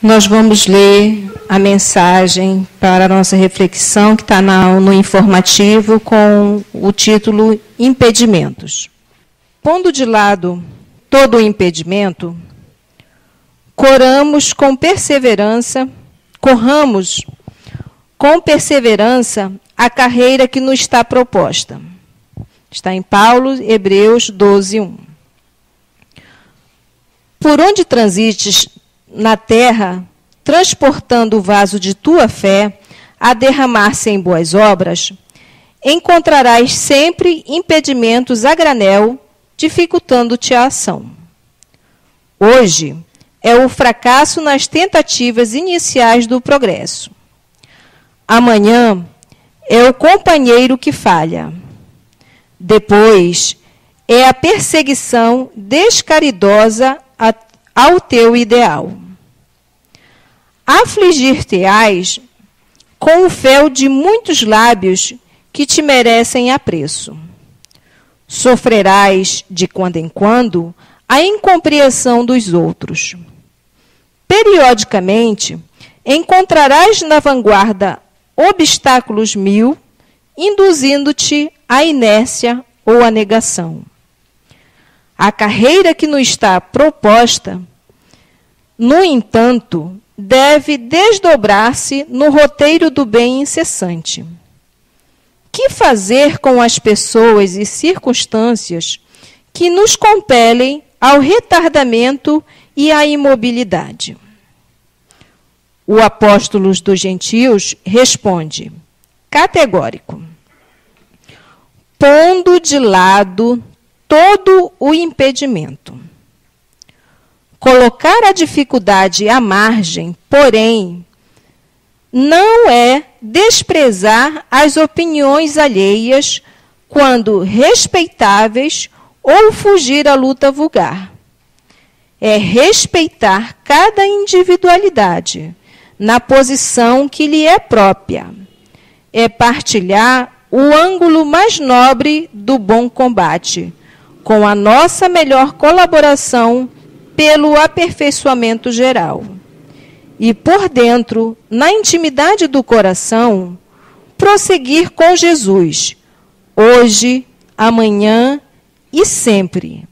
Nós vamos ler a mensagem para a nossa reflexão, que está no informativo, com o título Impedimentos. Pondo de lado todo o impedimento, corramos com perseverança a carreira que nos está proposta. Está em Paulo, Hebreus 12:1. Por onde transites na terra, transportando o vaso de tua fé a derramar-se em boas obras, encontrarás sempre impedimentos a granel, dificultando-te a ação. Hoje é o fracasso nas tentativas iniciais do progresso. Amanhã é o companheiro que falha. Depois é a perseguição descaridosa ao teu ideal. Afligir-te-ás com o fel de muitos lábios que te merecem apreço. Sofrerás, de quando em quando, a incompreensão dos outros. Periodicamente, encontrarás na vanguarda obstáculos mil, induzindo-te à inércia ou à negação. A carreira que nos está proposta, no entanto, deve desdobrar-se no roteiro do bem incessante. Que fazer com as pessoas e circunstâncias que nos compelem ao retardamento e à imobilidade? O apóstolo dos gentios responde, categórico: pondo de lado todo o impedimento. Colocar a dificuldade à margem, porém, não é desprezar as opiniões alheias quando respeitáveis ou fugir à luta vulgar. É respeitar cada individualidade na posição que lhe é própria. É partilhar o ângulo mais nobre do bom combate, com a nossa melhor colaboração pelo aperfeiçoamento geral. E por dentro, na intimidade do coração, prosseguir com Jesus, hoje, amanhã e sempre,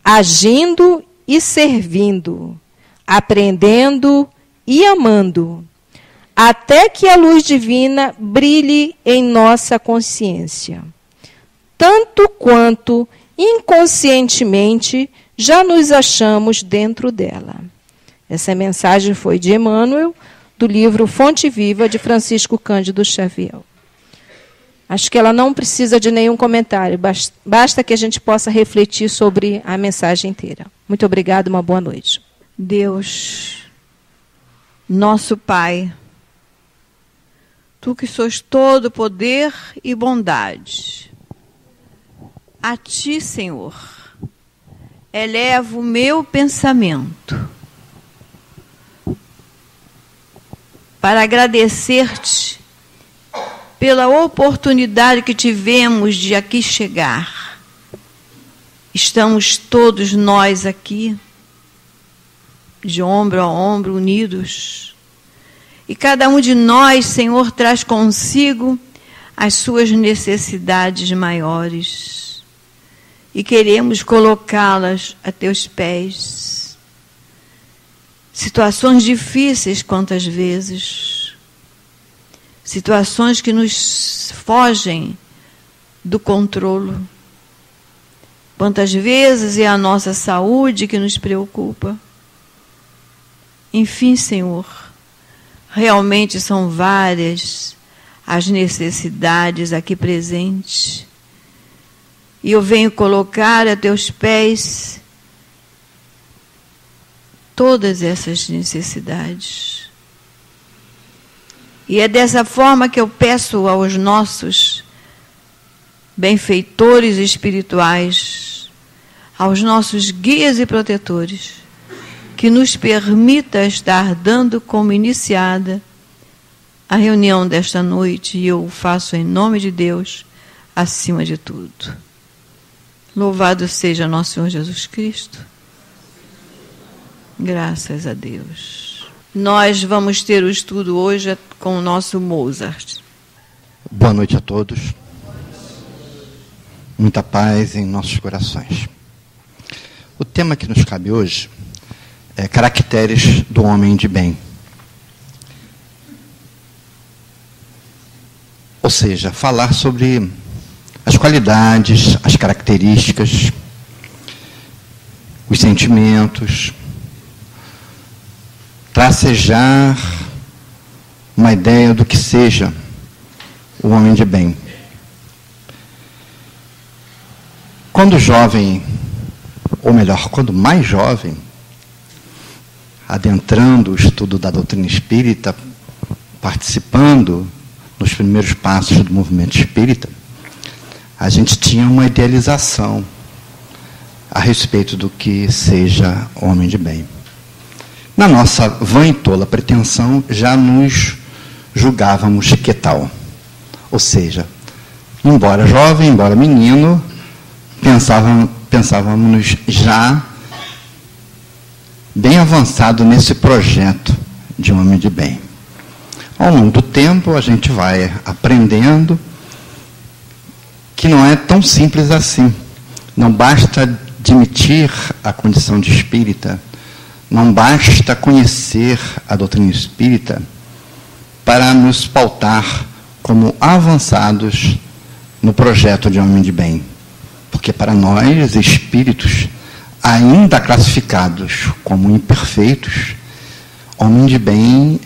agindo e servindo, aprendendo e amando, até que a luz divina brilhe em nossa consciência, tanto quanto inconscientemente já nos achamos dentro dela. Essa mensagem foi de Emmanuel, do livro Fonte Viva, de Francisco Cândido Xavier. Acho que ela não precisa de nenhum comentário, basta que a gente possa refletir sobre a mensagem inteira. Muito obrigada, uma boa noite. Deus, nosso Pai, Tu que sois todo poder e bondade, a Ti, Senhor, elevo o meu pensamento para agradecer-te pela oportunidade que tivemos de aqui chegar. Estamos todos nós aqui, de ombro a ombro, unidos. E cada um de nós, Senhor, traz consigo as suas necessidades maiores. E queremos colocá-las a teus pés. Situações difíceis quantas vezes. Situações que nos fogem do controle. Quantas vezes é a nossa saúde que nos preocupa. Enfim, Senhor, realmente são várias as necessidades aqui presentes. E eu venho colocar a teus pés todas essas necessidades. E é dessa forma que eu peço aos nossos benfeitores espirituais, aos nossos guias e protetores, que nos permita estar dando como iniciada a reunião desta noite, e eu o faço em nome de Deus, acima de tudo. Louvado seja nosso Senhor Jesus Cristo. Graças a Deus. Nós vamos ter o estudo hoje com o nosso Mozart. Boa noite a todos. Muita paz em nossos corações. O tema que nos cabe hoje é caracteres do homem de bem. Ou seja, falar sobre as qualidades, as características, os sentimentos, tracejar uma ideia do que seja o homem de bem. Quando jovem, ou melhor, quando mais jovem, adentrando o estudo da doutrina espírita, participando nos primeiros passos do movimento espírita, a gente tinha uma idealização a respeito do que seja homem de bem. Na nossa vã e tola pretensão, já nos julgávamos que tal. Ou seja, embora jovem, embora menino, pensávamos já bem avançado nesse projeto de homem de bem. Ao longo do tempo, a gente vai aprendendo que não é tão simples assim. Não basta admitir a condição de espírita, não basta conhecer a doutrina espírita para nos pautar como avançados no projeto de homem de bem. Porque para nós, espíritos, ainda classificados como imperfeitos, homem de bem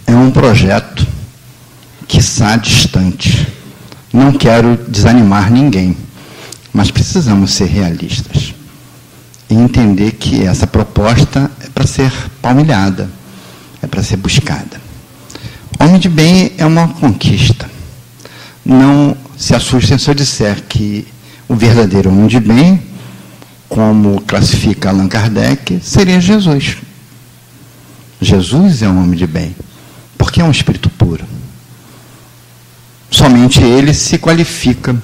é um projeto que está distante. Não quero desanimar ninguém, mas precisamos ser realistas e entender que essa proposta é para ser palmilhada, é para ser buscada. Homem de bem é uma conquista. Não se assustem se eu disser que o verdadeiro homem de bem, como classifica Allan Kardec, seria Jesus. Jesus é um homem de bem, porque é um espírito puro. Somente ele se qualifica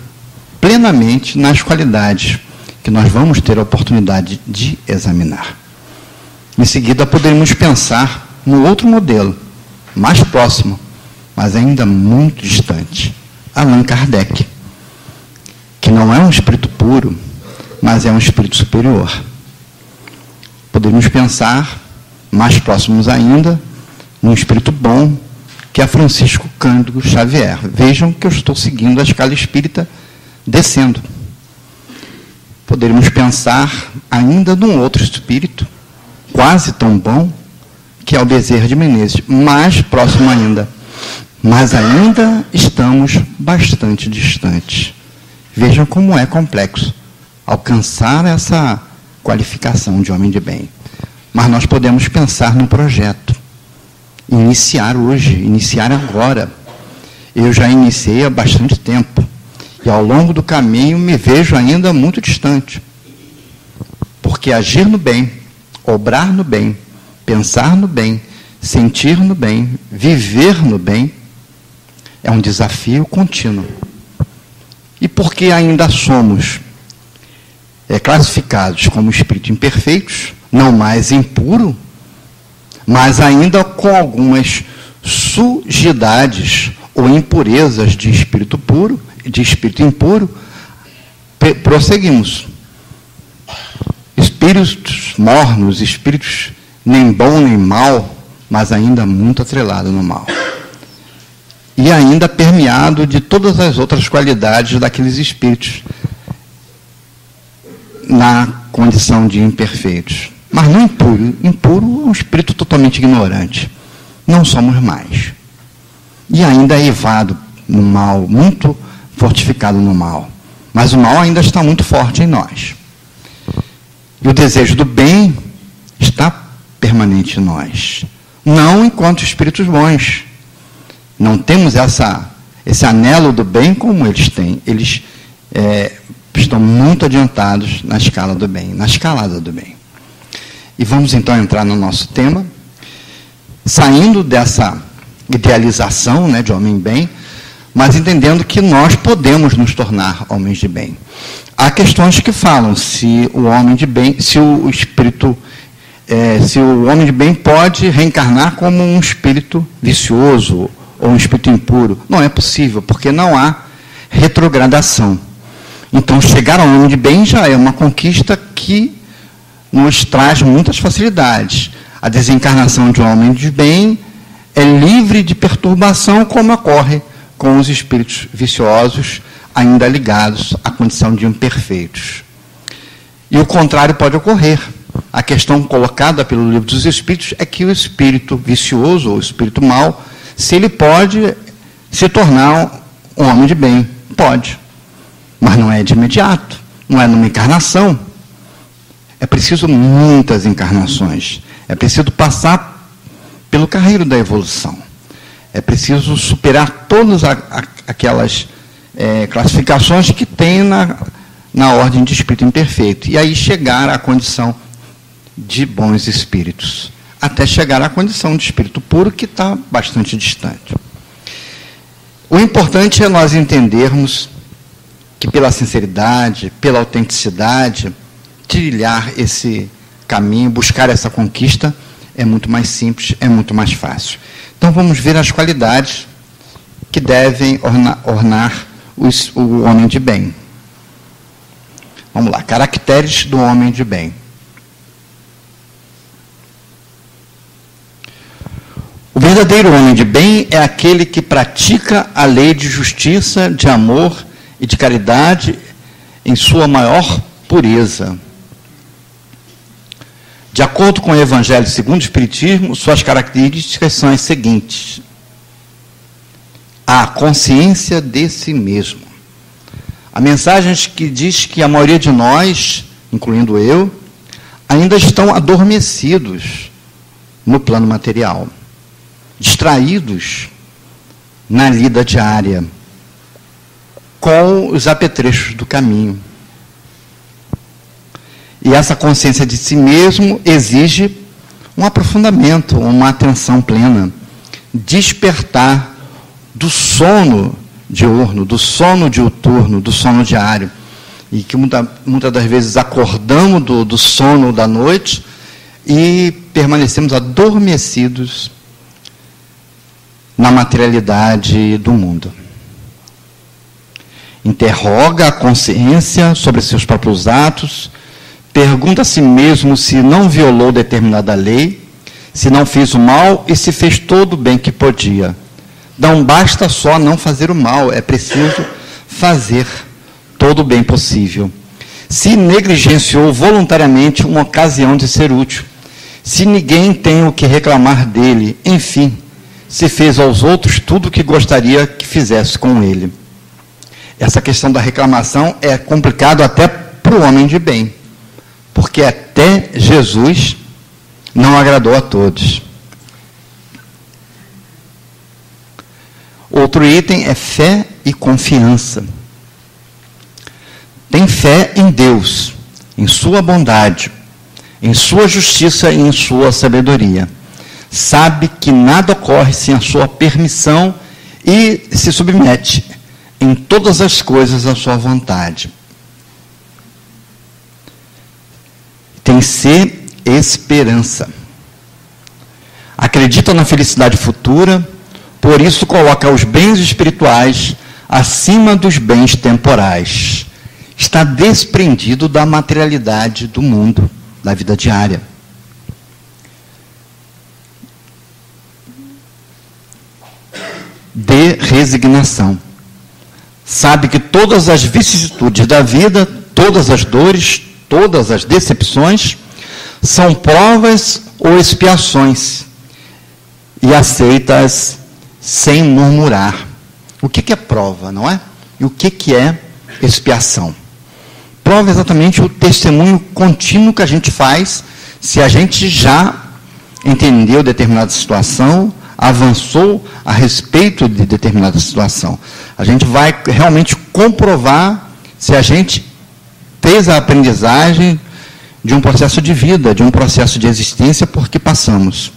plenamente nas qualidades que nós vamos ter a oportunidade de examinar. Em seguida, poderemos pensar no outro modelo, mais próximo, mas ainda muito distante, Allan Kardec, que não é um espírito puro, mas é um espírito superior. Poderíamos pensar, mais próximos ainda, num espírito bom, que é Francisco Cândido Xavier. Vejam que eu estou seguindo a escala espírita descendo. Poderíamos pensar ainda num outro espírito, quase tão bom, que é o Bezerra de Menezes, mais próximo ainda. Mas ainda estamos bastante distantes. Vejam como é complexo alcançar essa qualificação de homem de bem. Mas nós podemos pensar num projeto. Iniciar hoje, iniciar agora. Eu já iniciei há bastante tempo. E ao longo do caminho me vejo ainda muito distante. Porque agir no bem, obrar no bem, pensar no bem, sentir no bem, viver no bem, é um desafio contínuo. E porque ainda somos classificados como espíritos imperfeitos, não mais impuro, mas ainda com algumas sujidades ou impurezas de espírito puro, de espírito impuro, prosseguimos. Espíritos mornos, espíritos nem bom nem mal, mas ainda muito atrelado no mal. E ainda permeado de todas as outras qualidades daqueles espíritos na condição de imperfeitos. Mas não impuro. Impuro é um espírito totalmente ignorante. Não somos mais. E ainda é evado no mal, muito fortificado no mal. Mas o mal ainda está muito forte em nós. E o desejo do bem está permanente em nós. Não enquanto espíritos bons. Não temos esse anelo do bem como eles têm. Eles estão muito adiantados na escala do bem, na escalada do bem. E vamos então entrar no nosso tema, saindo dessa idealização, né, de homem bem, mas entendendo que nós podemos nos tornar homens de bem. Há questões que falam se o homem de bem, se o espírito se o homem de bem pode reencarnar como um espírito vicioso ou um espírito impuro. Não é possível, porque não há retrogradação. Então, chegar ao homem de bem já é uma conquista que nos traz muitas facilidades. A desencarnação de um homem de bem é livre de perturbação, como ocorre com os espíritos viciosos, ainda ligados à condição de imperfeitos. E o contrário pode ocorrer. A questão colocada pelo Livro dos Espíritos é que o espírito vicioso, ou o espírito mau, se ele pode se tornar um homem de bem. Pode. Mas não é de imediato. Não é numa encarnação. É preciso muitas encarnações. É preciso passar pelo carreiro da evolução. É preciso superar todas aquelas classificações que tem na ordem de espírito imperfeito. E aí chegar à condição de bons espíritos. Até chegar à condição de espírito puro, que está bastante distante. O importante é nós entendermos que pela sinceridade, pela autenticidade, trilhar esse caminho, buscar essa conquista, é muito mais simples, é muito mais fácil. Então vamos ver as qualidades que devem ornar o homem de bem. Vamos lá, caracteres do homem de bem. O verdadeiro homem de bem é aquele que pratica a lei de justiça, de amor e de caridade em sua maior pureza. De acordo com o Evangelho segundo o Espiritismo, suas características são as seguintes: a consciência de si mesmo. A mensagem que diz que a maioria de nós, incluindo eu, ainda estão adormecidos no plano material, distraídos na lida diária, com os apetrechos do caminho. E essa consciência de si mesmo exige um aprofundamento, uma atenção plena, despertar do sono diurno, do sono diuturno, do sono diário, e que muitas das vezes acordamos do sono da noite e permanecemos adormecidos na materialidade do mundo. Interroga a consciência sobre seus próprios atos, pergunta a si mesmo se não violou determinada lei, se não fez o mal e se fez todo o bem que podia. Não basta só não fazer o mal, é preciso fazer todo o bem possível. Se negligenciou voluntariamente uma ocasião de ser útil, se ninguém tem o que reclamar dele, enfim, se fez aos outros tudo o que gostaria que fizesse com ele. Essa questão da reclamação é complicado até para o homem de bem, porque até Jesus não agradou a todos. Outro item é fé e confiança. Tem fé em Deus, em sua bondade, em sua justiça e em sua sabedoria. Sabe que nada ocorre sem a sua permissão e se submete em todas as coisas à sua vontade. Tem esperança. Acredita na felicidade futura, por isso coloca os bens espirituais acima dos bens temporais. Está desprendido da materialidade do mundo, da vida diária. De resignação. Sabe que todas as vicissitudes da vida, todas as dores, todas as decepções, são provas ou expiações, e aceita-as sem murmurar. O que é prova, não é? E o que é expiação? Prova é exatamente o testemunho contínuo que a gente faz se a gente já entendeu determinada situação, avançou a respeito de determinada situação. A gente vai realmente comprovar se a gente fez a aprendizagem de um processo de vida, de um processo de existência por que passamos.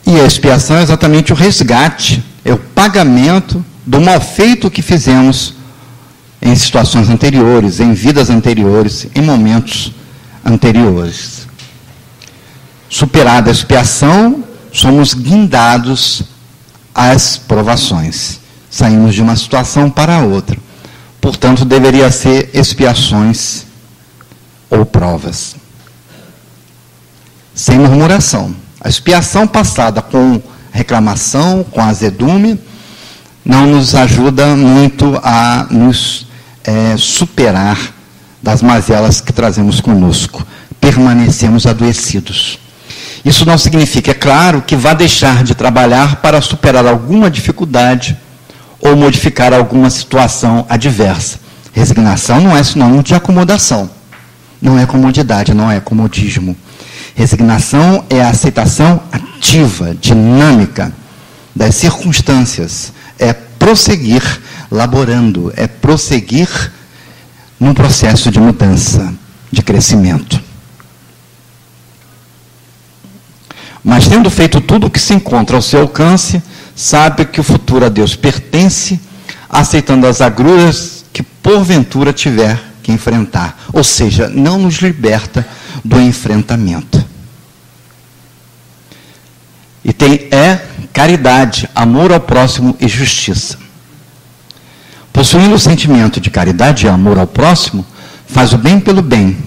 E a expiação é exatamente o resgate, é o pagamento do mal feito que fizemos em situações anteriores, em vidas anteriores, em momentos anteriores. superada a expiação, somos guindados às provações. Saímos de uma situação para outra. Portanto, deveria ser expiações ou provas. Sem murmuração. A expiação passada com reclamação, com azedume, não nos ajuda muito a nos superar das mazelas que trazemos conosco. Permanecemos adoecidos. Isso não significa, é claro, que vá deixar de trabalhar para superar alguma dificuldade ou modificar alguma situação adversa. Resignação não é sinônimo de acomodação. Não é comodidade, não é comodismo. Resignação é a aceitação ativa, dinâmica das circunstâncias. É prosseguir laborando, é prosseguir num processo de mudança, de crescimento. Mas tendo feito tudo o que se encontra ao seu alcance, sabe que o futuro a Deus pertence, aceitando as agruras que porventura tiver que enfrentar. Ou seja, não nos liberta do enfrentamento. E tem caridade, amor ao próximo e justiça. Possuindo o sentimento de caridade e amor ao próximo, faz o bem pelo bem,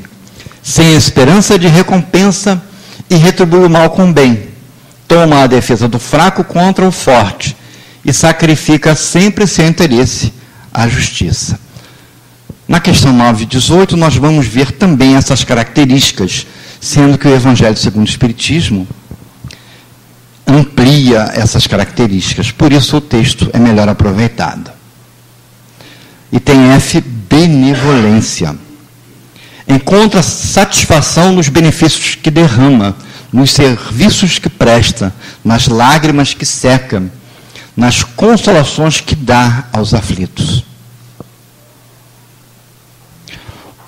sem esperança de recompensa e retribui o mal com o bem. Toma a defesa do fraco contra o forte e sacrifica sempre seu interesse à justiça. Na questão 9 e 18, nós vamos ver também essas características, sendo que o Evangelho segundo o Espiritismo amplia essas características. Por isso o texto é melhor aproveitado. E tem F, benevolência. Encontra satisfação nos benefícios que derrama, nos serviços que presta, nas lágrimas que seca, nas consolações que dá aos aflitos.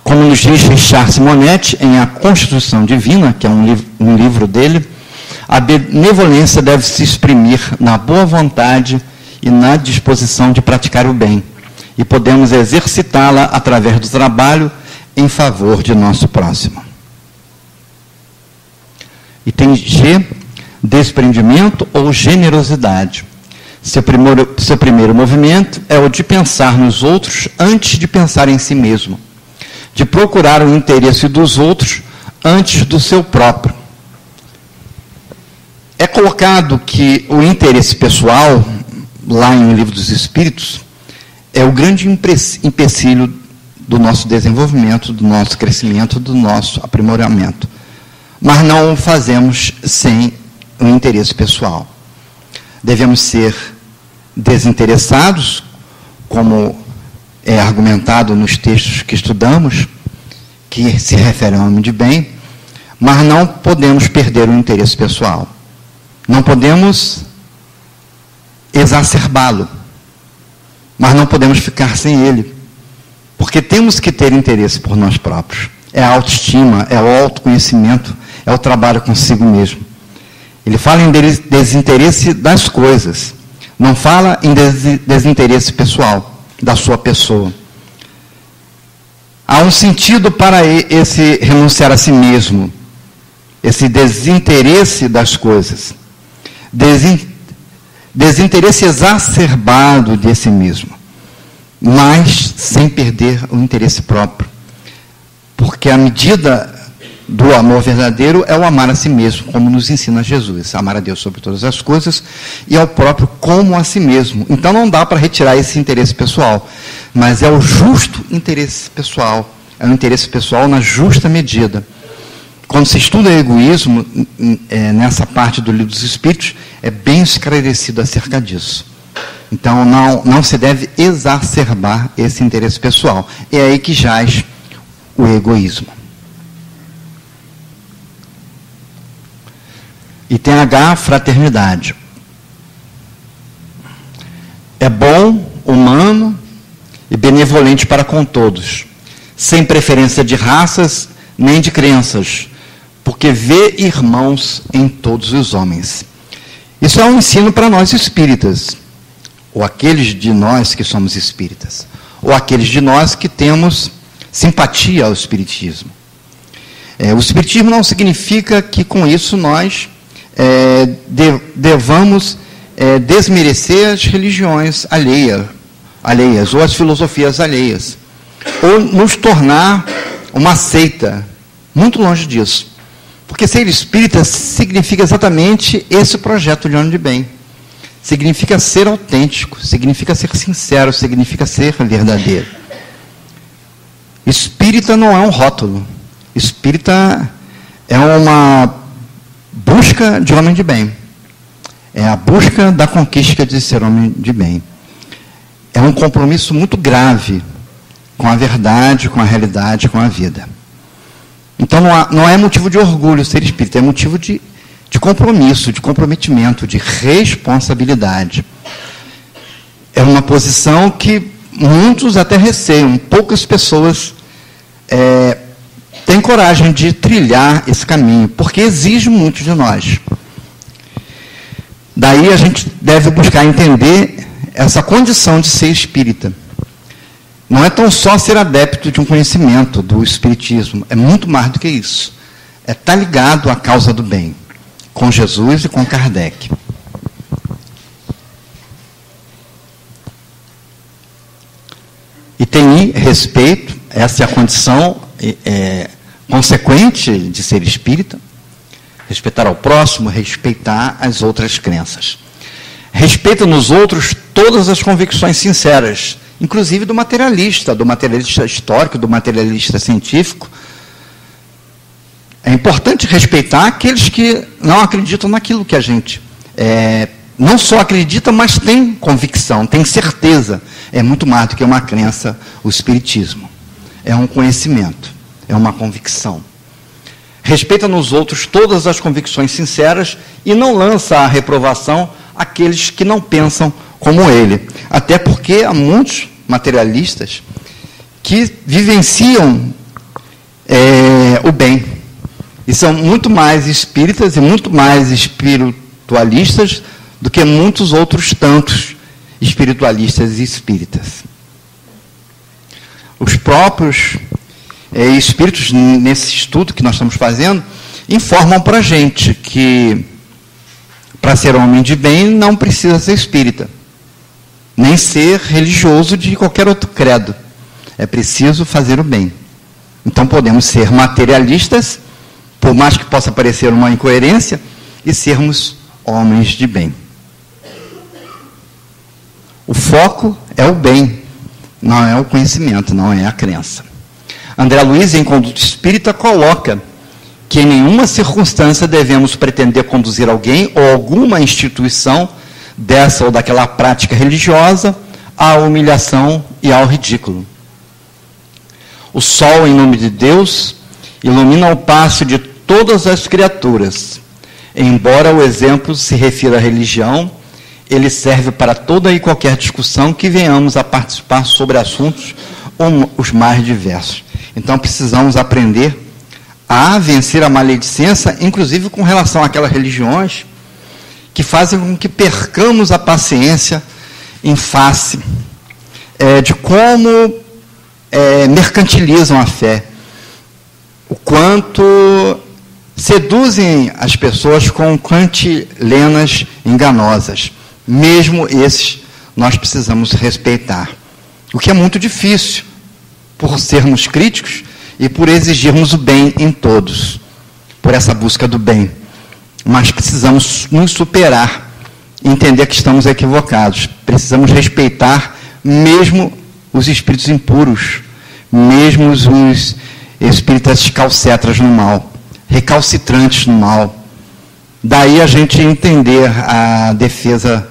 Como nos diz Richard Simonetti, em A Constituição Divina, que é um livro dele, a benevolência deve se exprimir na boa vontade e na disposição de praticar o bem. E podemos exercitá-la através do trabalho em favor de nosso próximo. E tem G, desprendimento ou generosidade. Seu primeiro movimento é o de pensar nos outros antes de pensar em si mesmo, de procurar o interesse dos outros antes do seu próprio. É colocado que o interesse pessoal, lá em O Livro dos Espíritos, é o grande empecilho do nosso desenvolvimento, do nosso crescimento, do nosso aprimoramento. Mas não o fazemos sem o interesse pessoal. Devemos ser desinteressados, como é argumentado nos textos que estudamos, que se referem ao homem de bem, mas não podemos perder o interesse pessoal. Não podemos exacerbá-lo, mas não podemos ficar sem ele, porque temos que ter interesse por nós próprios. É a autoestima, é o autoconhecimento, é o trabalho consigo mesmo. Ele fala em desinteresse das coisas, não fala em desinteresse pessoal, da sua pessoa. Há um sentido para esse renunciar a si mesmo, esse desinteresse das coisas. Desinteresse exacerbado de si mesmo, mas sem perder o interesse próprio. Porque a medida do amor verdadeiro é o amar a si mesmo, como nos ensina Jesus. Amar a Deus sobre todas as coisas e ao próprio como a si mesmo. Então não dá para retirar esse interesse pessoal, mas é o justo interesse pessoal. É o interesse pessoal na justa medida. Quando se estuda egoísmo, nessa parte do Livro dos Espíritos, é bem esclarecido acerca disso. Então, não se deve exacerbar esse interesse pessoal. É aí que jaz o egoísmo. E tem H, fraternidade. É bom, humano e benevolente para com todos, sem preferência de raças nem de crenças, porque vê irmãos em todos os homens. Isso é um ensino para nós espíritas, ou aqueles de nós que somos espíritas, ou aqueles de nós que temos simpatia ao espiritismo. O Espiritismo não significa que com isso nós devamos desmerecer as religiões alheias ou as filosofias alheias, ou nos tornar uma seita. Muito longe disso. Porque ser espírita significa exatamente esse projeto de homem de bem. Significa ser autêntico, significa ser sincero, significa ser verdadeiro. Espírita não é um rótulo. Espírita é uma busca de homem de bem. É a busca da conquista de ser homem de bem. É um compromisso muito grave com a verdade, com a realidade, com a vida. Então, não é motivo de orgulho ser espírita, é motivo de compromisso, de comprometimento, de responsabilidade. É uma posição que muitos até receiam, poucas pessoas têm coragem de trilhar esse caminho, porque exige muito de nós. Daí a gente deve buscar entender essa condição de ser espírita. Não é tão só ser adepto de um conhecimento do Espiritismo, é muito mais do que isso. É estar ligado à causa do bem, com Jesus e com Kardec. E tem respeito, essa é a condição consequente de ser espírita, respeitar ao próximo, respeitar as outras crenças. Respeita nos outros todas as convicções sinceras, inclusive do materialista histórico, do materialista científico. É importante respeitar aqueles que não acreditam naquilo que a gente não só acredita, mas tem convicção, tem certeza. É muito mais do que uma crença, o Espiritismo. É um conhecimento, é uma convicção. Respeita nos outros todas as convicções sinceras e não lança a reprovação àqueles que não pensam como ele. Até porque há muitos materialistas que vivenciam o bem. E são muito mais espíritas e muito mais espiritualistas do que muitos outros tantos espiritualistas e espíritas. Os próprios espíritos, nesse estudo que nós estamos fazendo, informam para a gente que para ser homem de bem não precisa ser espírita, nem ser religioso de qualquer outro credo. É preciso fazer o bem. Então podemos ser materialistas, por mais que possa parecer uma incoerência, e sermos homens de bem. O foco é o bem, não é o conhecimento, não é a crença. André Luiz, em Conduta Espírita, coloca que em nenhuma circunstância devemos pretender conduzir alguém ou alguma instituição dessa ou daquela prática religiosa à humilhação e ao ridículo. O sol, em nome de Deus, ilumina o passo de todas as criaturas. Embora o exemplo se refira à religião, ele serve para toda e qualquer discussão que venhamos a participar sobre assuntos os mais diversos. Então precisamos aprender a vencer a maledicência, inclusive com relação àquelas religiões que fazem com que percamos a paciência em face de como mercantilizam a fé, o quanto seduzem as pessoas com cantilenas enganosas. Mesmo esses nós precisamos respeitar, o que é muito difícil, por sermos críticos e por exigirmos o bem em todos, por essa busca do bem. Mas precisamos nos superar, entender que estamos equivocados. Precisamos respeitar mesmo os espíritos impuros, mesmo os espíritas calcetras no mal, recalcitrantes no mal. Daí a gente entender a defesa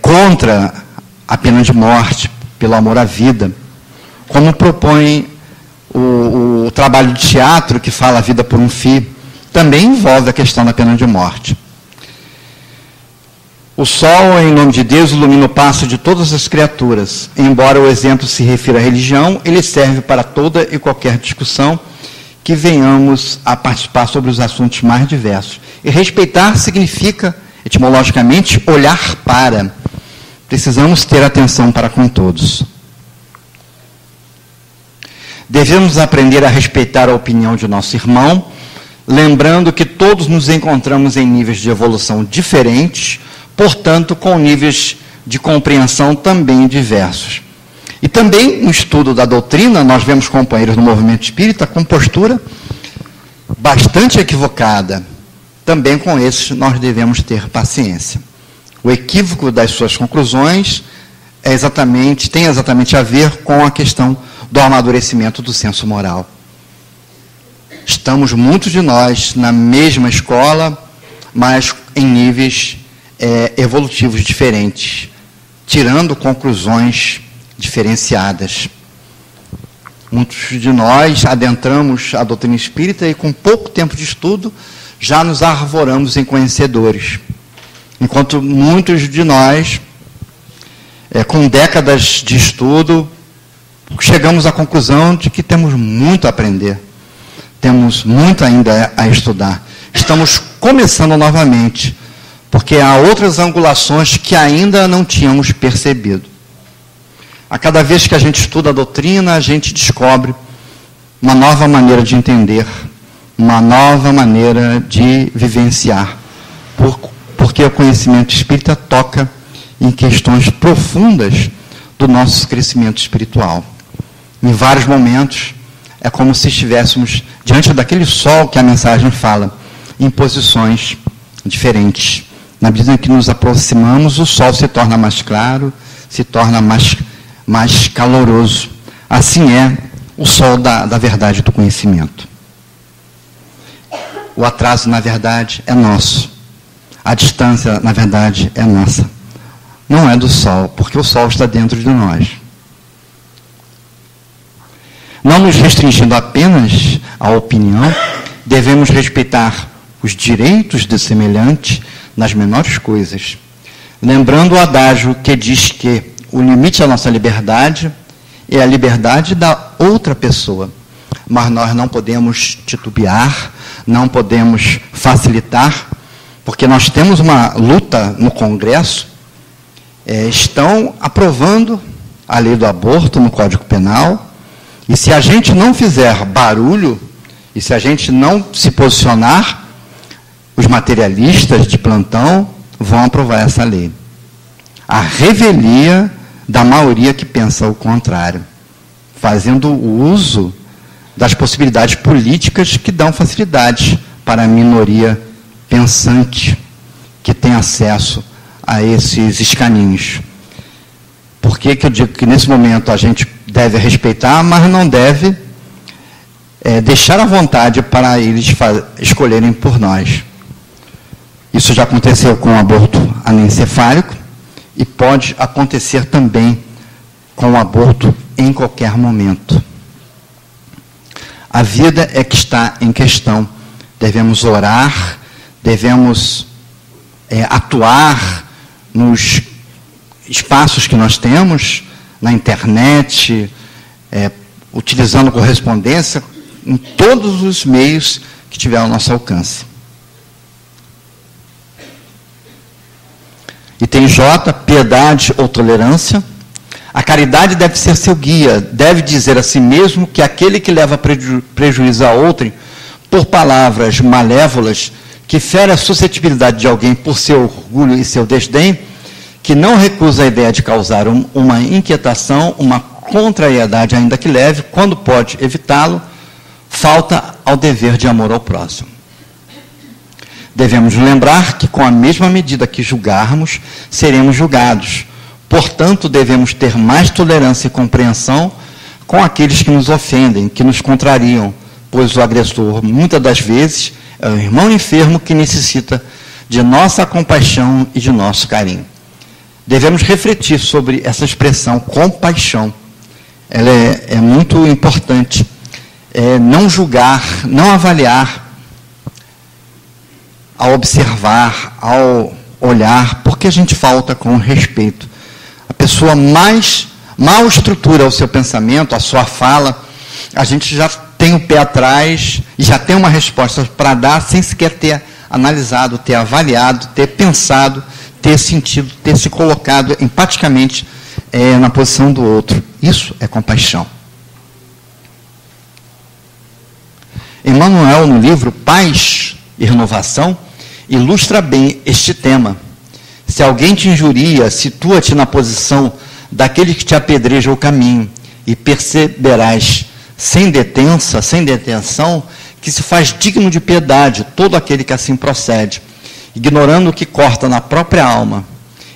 contra a pena de morte, pelo amor à vida, como propõe o trabalho de teatro que fala a vida por um fio, também envolve a questão da pena de morte. O sol, em nome de Deus, ilumina o passo de todas as criaturas. Embora o exemplo se refira à religião, ele serve para toda e qualquer discussão que venhamos a participar sobre os assuntos mais diversos. E respeitar significa, etimologicamente, olhar para. Precisamos ter atenção para com todos. Devemos aprender a respeitar a opinião de nosso irmão, lembrando que todos nos encontramos em níveis de evolução diferentes, portanto, com níveis de compreensão também diversos. E também, no estudo da doutrina, nós vemos companheiros no movimento espírita com postura bastante equivocada. Também com esses nós devemos ter paciência. O equívoco das suas conclusões tem exatamente a ver com a questão do amadurecimento do senso moral. Estamos, muitos de nós, na mesma escola, mas em níveis evolutivos diferentes, tirando conclusões diferenciadas. Muitos de nós adentramos a doutrina espírita e, com pouco tempo de estudo, já nos arvoramos em conhecedores. Enquanto muitos de nós, com décadas de estudo, chegamos à conclusão de que temos muito a aprender. Temos muito ainda a estudar. Estamos começando novamente, porque há outras angulações que ainda não tínhamos percebido. A cada vez que a gente estuda a doutrina, a gente descobre uma nova maneira de entender, uma nova maneira de vivenciar, porque o conhecimento espírita toca em questões profundas do nosso crescimento espiritual. Em vários momentos, é como se estivéssemos diante daquele sol que a mensagem fala, em posições diferentes. Na medida em que nos aproximamos, o sol se torna mais claro, se torna mais caloroso. Assim é o sol da verdade do conhecimento. O atraso, na verdade, é nosso. A distância, na verdade, é nossa. Não é do sol, porque o sol está dentro de nós. Não nos restringindo apenas à opinião, devemos respeitar os direitos do semelhante nas menores coisas. Lembrando o adágio que diz que o limite à nossa liberdade é a liberdade da outra pessoa. Mas nós não podemos titubear, não podemos facilitar, porque nós temos uma luta no Congresso, estão aprovando a lei do aborto no Código Penal, e se a gente não fizer barulho, e se a gente não se posicionar, os materialistas de plantão vão aprovar essa lei. A revelia da maioria que pensa o contrário, fazendo o uso das possibilidades políticas que dão facilidade para a minoria pensante que tem acesso a esses escaninhos. Por que eu digo que nesse momento a gente deve respeitar, mas não deve deixar à vontade para eles escolherem por nós? Isso já aconteceu com o aborto anencefálico e pode acontecer também com o aborto em qualquer momento. A vida é que está em questão. Devemos orar, devemos atuar nos espaços que nós temos, na internet, utilizando correspondência, em todos os meios que tiver ao nosso alcance. Item J, piedade ou tolerância. A caridade deve ser seu guia, deve dizer a si mesmo que aquele que leva prejuízo a outrem por palavras malévolas, que fere a suscetibilidade de alguém por seu orgulho e seu desdém, que não recusa a ideia de causar uma inquietação, uma contrariedade, ainda que leve, quando pode evitá-lo, falta ao dever de amor ao próximo. Devemos lembrar que, com a mesma medida que julgarmos, seremos julgados. Portanto, devemos ter mais tolerância e compreensão com aqueles que nos ofendem, que nos contrariam, pois o agressor, muitas das vezes, é o irmão enfermo que necessita de nossa compaixão e de nosso carinho. Devemos refletir sobre essa expressão, compaixão. Ela é muito importante. Não julgar, não avaliar, ao observar, ao olhar, porque a gente falta com respeito. A pessoa mais mal estrutura o seu pensamento, a sua fala, a gente já tem o pé atrás e já tem uma resposta para dar sem sequer ter analisado, ter avaliado, ter pensado, ter sentido, ter se colocado empaticamente na posição do outro. Isso é compaixão. Emmanuel, no livro Paz e Renovação, ilustra bem este tema. Se alguém te injuria, situa-te na posição daquele que te apedreja o caminho, e perceberás sem detenção, que se faz digno de piedade todo aquele que assim procede, ignorando o que corta na própria alma,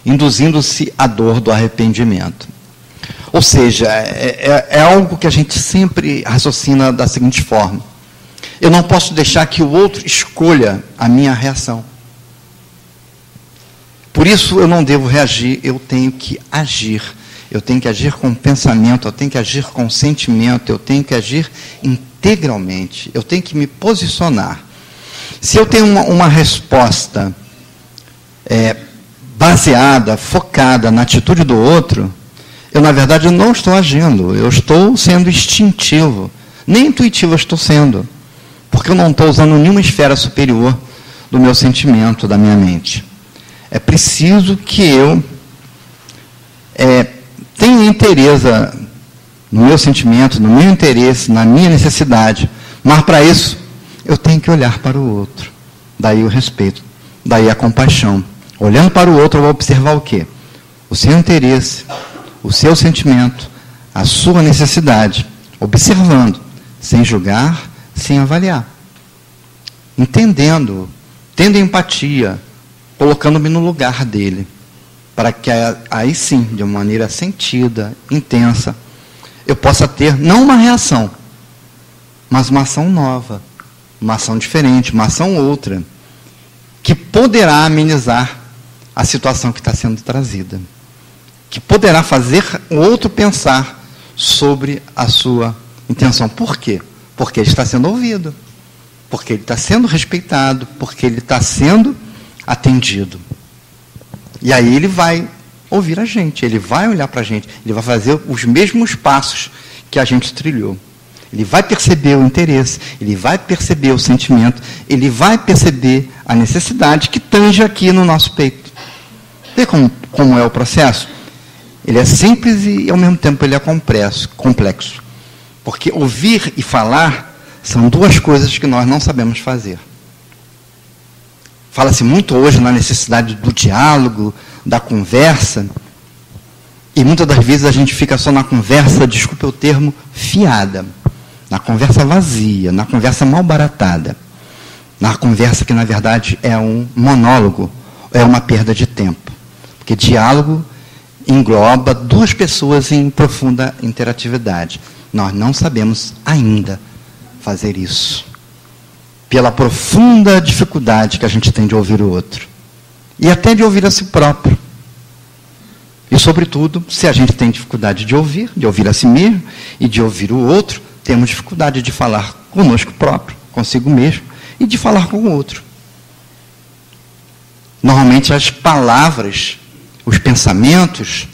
induzindo-se à dor do arrependimento. Ou seja, é algo que a gente sempre raciocina da seguinte forma: eu não posso deixar que o outro escolha a minha reação. Por isso eu não devo reagir, eu tenho que agir. Eu tenho que agir com pensamento, eu tenho que agir com sentimento, eu tenho que agir integralmente, eu tenho que me posicionar. Se eu tenho uma resposta baseada, focada na atitude do outro, eu, na verdade, não estou agindo, eu estou sendo instintivo, nem intuitivo eu estou sendo, porque eu não estou usando nenhuma esfera superior do meu sentimento, da minha mente. É preciso que eu tenha interesse no meu sentimento, no meu interesse, na minha necessidade, mas para isso eu tenho que olhar para o outro. Daí o respeito, daí a compaixão. Olhando para o outro, eu vou observar o quê? O seu interesse, o seu sentimento, a sua necessidade, observando, sem julgar, sem avaliar. Entendendo, tendo empatia, colocando-me no lugar dele, para que aí sim, de uma maneira sentida, intensa, eu possa ter não uma reação, mas uma ação nova, uma ação diferente, uma ação outra, que poderá amenizar a situação que está sendo trazida, que poderá fazer o outro pensar sobre a sua intenção. Por quê? Porque ele está sendo ouvido, porque ele está sendo respeitado, porque ele está sendo atendido. E aí ele vai ouvir a gente, ele vai olhar para a gente, ele vai fazer os mesmos passos que a gente trilhou. Ele vai perceber o interesse, ele vai perceber o sentimento, ele vai perceber a necessidade que tange aqui no nosso peito. Vê como é o processo? Ele é simples e, ao mesmo tempo, ele é complexo. Porque ouvir e falar são duas coisas que nós não sabemos fazer. Fala-se muito hoje na necessidade do diálogo, da conversa, e muitas das vezes a gente fica só na conversa, desculpe o termo, fiada, na conversa vazia, na conversa mal baratada, na conversa que na verdade é um monólogo, é uma perda de tempo, porque diálogo engloba duas pessoas em profunda interatividade. Nós não sabemos ainda fazer isso, pela profunda dificuldade que a gente tem de ouvir o outro. E até de ouvir a si próprio. E, sobretudo, se a gente tem dificuldade de ouvir a si mesmo e de ouvir o outro, temos dificuldade de falar conosco próprio, consigo mesmo, e de falar com o outro. Normalmente as palavras, os pensamentos,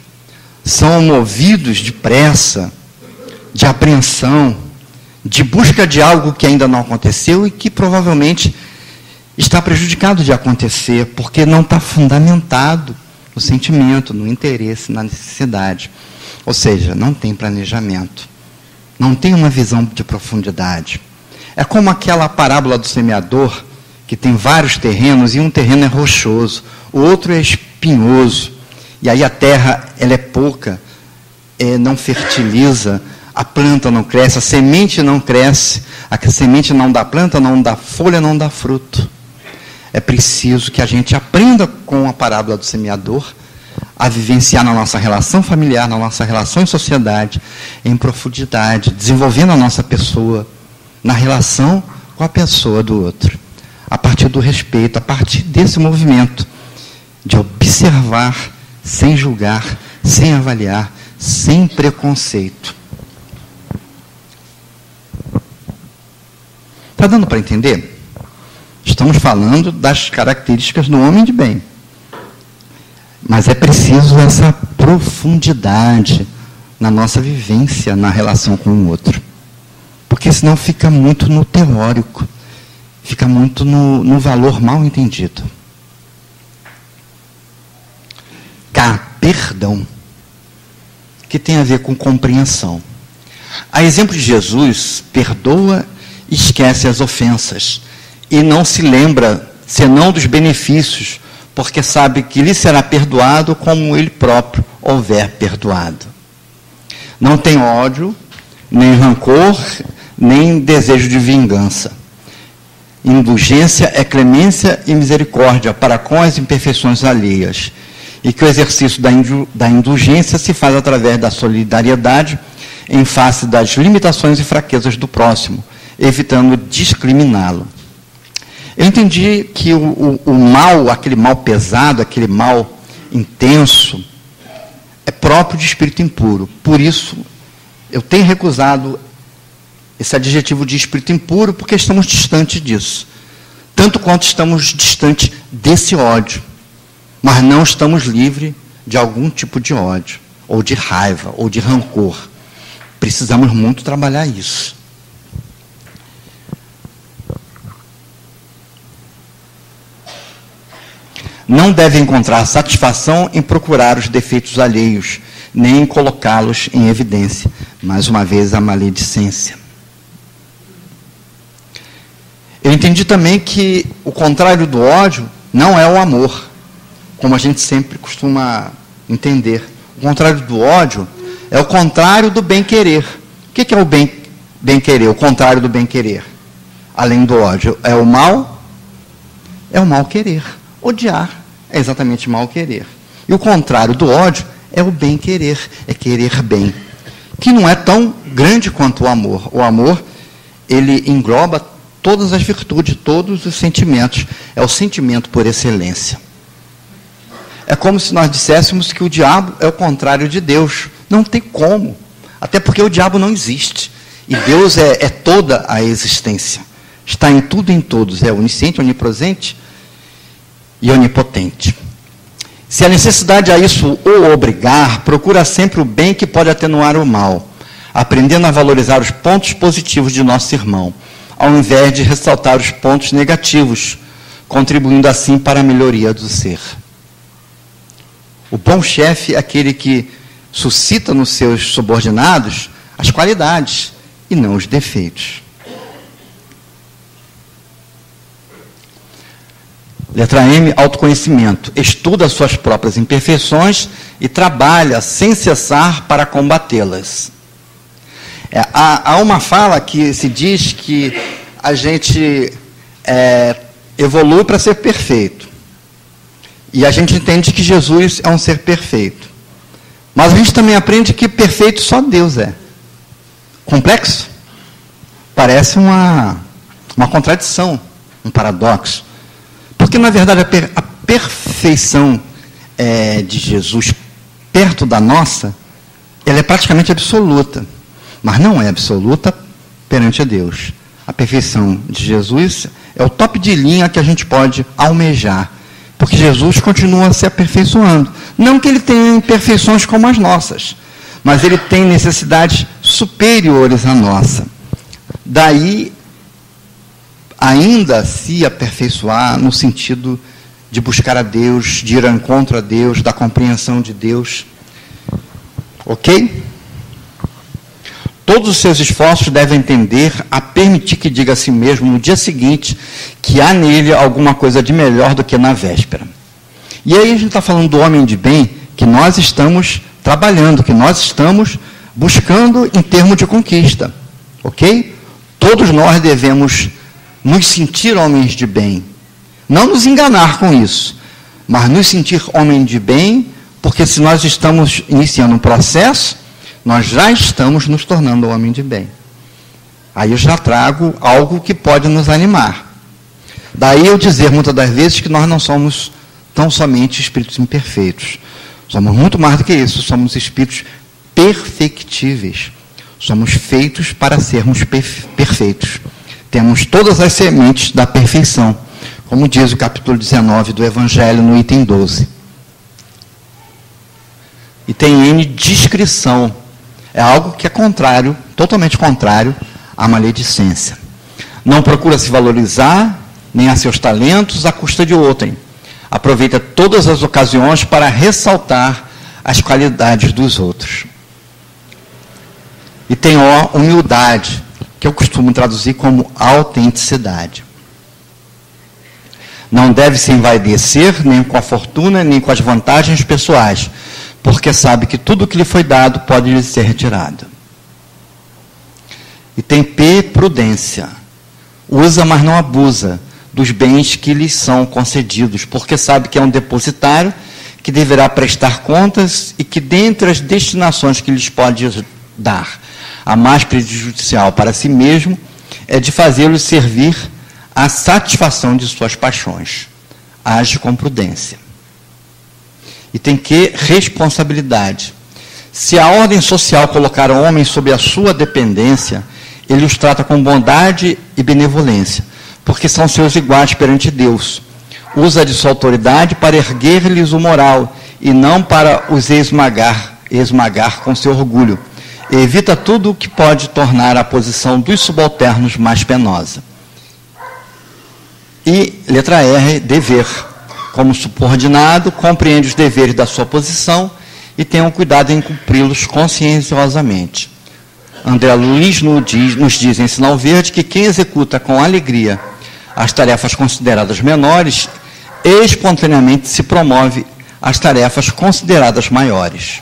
são movidos de pressa, de apreensão, de busca de algo que ainda não aconteceu e que provavelmente está prejudicado de acontecer, porque não está fundamentado no sentimento, no interesse, na necessidade. Ou seja, não tem planejamento, não tem uma visão de profundidade. É como aquela parábola do semeador, que tem vários terrenos, e um terreno é rochoso, o outro é espinhoso, e aí a terra ela é pouca, não fertiliza, a planta não cresce, a semente não cresce, a semente não dá planta, não dá folha, não dá fruto. É preciso que a gente aprenda com a parábola do semeador a vivenciar na nossa relação familiar, na nossa relação em sociedade, em profundidade, desenvolvendo a nossa pessoa na relação com a pessoa do outro, a partir do respeito, a partir desse movimento de observar, sem julgar, sem avaliar, sem preconceito. Está dando para entender? Estamos falando das características do homem de bem. Mas é preciso essa profundidade na nossa vivência, na relação com o outro. Porque senão fica muito no teórico, fica muito no valor mal entendido. Perdão, que tem a ver com compreensão. A exemplo de Jesus, perdoa esquece as ofensas e não se lembra senão dos benefícios, porque sabe que lhe será perdoado como ele próprio houver perdoado. Não tem ódio, nem rancor, nem desejo de vingança. Indulgência é clemência e misericórdia para com as imperfeições alheias, e que o exercício da indulgência se faz através da solidariedade em face das limitações e fraquezas do próximo, evitando discriminá-lo. Eu entendi que o mal, aquele mal pesado, aquele mal intenso, é próprio de espírito impuro. Por isso, eu tenho recusado esse adjetivo de espírito impuro, porque estamos distantes disso. Tanto quanto estamos distantes desse ódio. Mas não estamos livres de algum tipo de ódio, ou de raiva, ou de rancor. Precisamos muito trabalhar isso. Não deve encontrar satisfação em procurar os defeitos alheios, nem em colocá-los em evidência. Mais uma vez, a maledicência. Eu entendi também que o contrário do ódio não é o amor, como a gente sempre costuma entender. O contrário do ódio é o contrário do bem-querer. O que é o bem-querer? O contrário do bem-querer, além do ódio, é o mal? É o mal-querer. Odiar é exatamente mal-querer. E o contrário do ódio é o bem-querer, é querer bem, que não é tão grande quanto o amor. O amor, ele engloba todas as virtudes, todos os sentimentos. É o sentimento por excelência. É como se nós disséssemos que o diabo é o contrário de Deus. Não tem como. Até porque o diabo não existe. E Deus é toda a existência. Está em tudo e em todos. É onisciente, onipresente e onipotente. Se a necessidade a isso o obrigar, procura sempre o bem que pode atenuar o mal, aprendendo a valorizar os pontos positivos de nosso irmão, ao invés de ressaltar os pontos negativos, contribuindo assim para a melhoria do ser. O bom chefe é aquele que suscita nos seus subordinados as qualidades e não os defeitos. Letra M, autoconhecimento. Estuda as suas próprias imperfeições e trabalha sem cessar para combatê-las. Há uma fala que se diz que a gente evolui para ser perfeito. E a gente entende que Jesus é um ser perfeito. Mas a gente também aprende que perfeito só Deus é. Complexo? Parece uma contradição, um paradoxo. Porque, na verdade, a perfeição de Jesus perto da nossa, ela é praticamente absoluta. Mas não é absoluta perante a Deus. A perfeição de Jesus é o top de linha que a gente pode almejar. Porque Jesus continua se aperfeiçoando. Não que ele tenha imperfeições como as nossas, mas ele tem necessidades superiores à nossa. Daí, ainda se aperfeiçoar no sentido de buscar a Deus, de ir ao encontro a Deus, da compreensão de Deus. Ok? Todos os seus esforços devem tender a permitir que diga a si mesmo no dia seguinte que há nele alguma coisa de melhor do que na véspera. E aí a gente está falando do homem de bem que nós estamos trabalhando, que nós estamos buscando em termos de conquista. Ok? Todos nós devemos nos sentir homens de bem. Não nos enganar com isso, mas nos sentir homens de bem, porque se nós estamos iniciando um processo, nós já estamos nos tornando homem de bem. Aí eu já trago algo que pode nos animar. Daí eu dizer muitas das vezes que nós não somos tão somente espíritos imperfeitos. Somos muito mais do que isso, somos espíritos perfectíveis. Somos feitos para sermos perfeitos. Temos todas as sementes da perfeição, como diz o capítulo 19 do Evangelho, no item 12. E tem N discrição. É algo que é contrário, totalmente contrário à maledicência. Não procura se valorizar, nem a seus talentos, à custa de outrem. Aproveita todas as ocasiões para ressaltar as qualidades dos outros. E tem humildade. que eu costumo traduzir como autenticidade. Não deve se envaidecer nem com a fortuna, nem com as vantagens pessoais, porque sabe que tudo que lhe foi dado pode lhe ser retirado. E tem P, prudência. Usa, mas não abusa dos bens que lhe são concedidos, porque sabe que é um depositário que deverá prestar contas e que, dentre as destinações que lhes pode dar, a mais prejudicial para si mesmo é de fazê-los servir à satisfação de suas paixões. Age com prudência. E tem que responsabilidade. Se a ordem social colocar homens sob a sua dependência, ele os trata com bondade e benevolência, porque são seus iguais perante Deus. Usa de sua autoridade para erguer-lhes o moral e não para os esmagar com seu orgulho. Evita tudo o que pode tornar a posição dos subalternos mais penosa. E, letra R, dever. Como subordinado, compreende os deveres da sua posição e tenha um cuidado em cumpri-los conscienciosamente. André Luiz nos diz em Sinal Verde que quem executa com alegria as tarefas consideradas menores, espontaneamente se promove às tarefas consideradas maiores.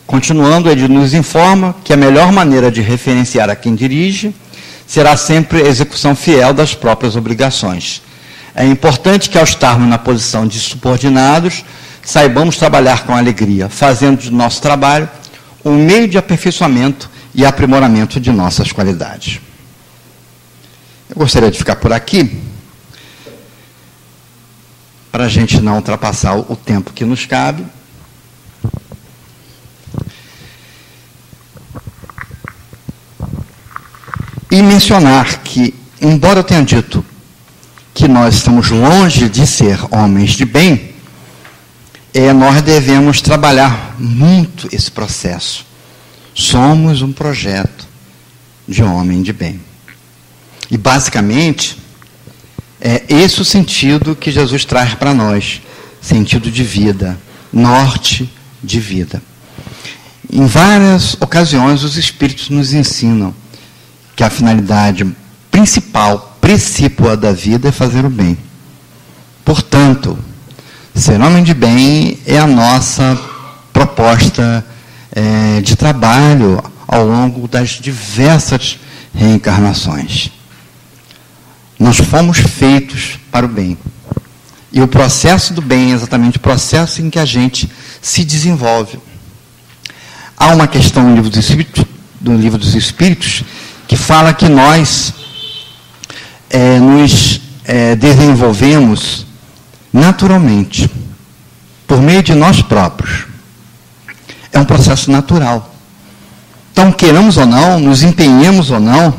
Continuando, ele nos informa que a melhor maneira de referenciar a quem dirige será sempre a execução fiel das próprias obrigações. É importante que, ao estarmos na posição de subordinados, saibamos trabalhar com alegria, fazendo de nosso trabalho um meio de aperfeiçoamento e aprimoramento de nossas qualidades. Eu gostaria de ficar por aqui, para a gente não ultrapassar o tempo que nos cabe. E mencionar que, embora eu tenha dito que nós estamos longe de ser homens de bem, nós devemos trabalhar muito esse processo. Somos um projeto de homem de bem. E, basicamente, é esse o sentido que Jesus traz para nós, sentido de vida, norte de vida. Em várias ocasiões, os Espíritos nos ensinam que a finalidade principal, precípua da vida é fazer o bem. Portanto, ser homem de bem é a nossa proposta de trabalho ao longo das diversas reencarnações. Nós fomos feitos para o bem. E o processo do bem é exatamente o processo em que a gente se desenvolve. Há uma questão no Livro dos Espíritos que fala que nós nos desenvolvemos naturalmente, por meio de nós próprios. É um processo natural. Então, queiramos ou não, nos empenhemos ou não,